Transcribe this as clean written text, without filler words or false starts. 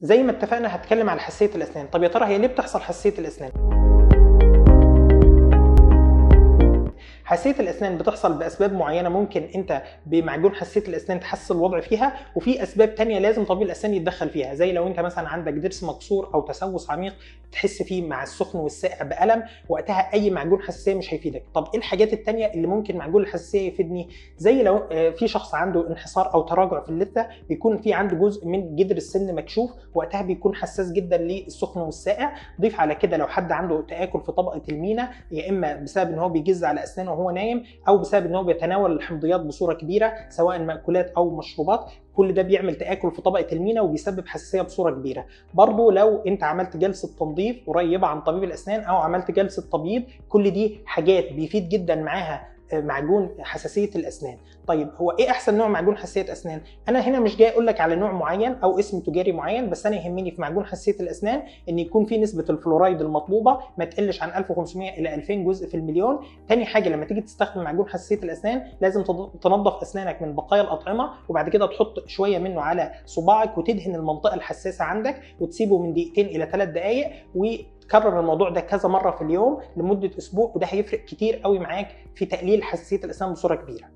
زي ما اتفقنا هتكلم على حساسيه الاسنان. طب يا ترى هي ليه بتحصل حساسيه الاسنان؟ حساسيه الاسنان بتحصل باسباب معينه، ممكن انت بمعجون حساسيه الاسنان تحسن الوضع فيها، وفي اسباب ثانيه لازم طبيب الاسنان يتدخل فيها، زي لو انت مثلا عندك ضرس مكسور او تسوس عميق تحس فيه مع السخن والساقع بالم، وقتها اي معجون حساسيه مش هيفيدك. طب ايه الحاجات الثانيه اللي ممكن معجون الحساسيه يفيدني؟ زي لو في شخص عنده انحسار او تراجع في اللثه، بيكون في عنده جزء من جدر السن مكشوف، وقتها بيكون حساس جدا للسخن والساقع. ضيف على كده لو حد عنده تآكل في طبقه المينا، يا اما بسبب ان هو بيجز على اسنانه وهو نايم، او بسبب ان هو بيتناول الحمضيات بصوره كبيره سواء مأكولات او مشروبات، كل ده بيعمل تآكل في طبقه المينا وبيسبب حساسيه بصوره كبيره. برضه لو انت عملت جلسه تنظيف قريبه عن طبيب الاسنان او عملت جلسه تبييض، كل دي حاجات بيفيد جدا معاها معجون حساسيه الاسنان. طيب هو ايه احسن نوع معجون حساسيه اسنان؟ انا هنا مش جاي اقول لك على نوع معين او اسم تجاري معين، بس انا يهمني في معجون حساسيه الاسنان ان يكون في نسبه الفلورايد المطلوبه ما تقلش عن 1500 الى 2000 جزء في المليون. تاني حاجه لما تيجي تستخدم معجون حساسيه الاسنان لازم تنظف اسنانك من بقايا الاطعمه، وبعد كده تحط شويه منه على صباعك وتدهن المنطقه الحساسه عندك وتسيبه من دقيقتين الى 3 دقائق، وتكرر الموضوع ده كذا مره في اليوم لمده اسبوع، وده هيفرق كتير قوي معاك في تقليل حساسيه الاسنان بصوره كبيره.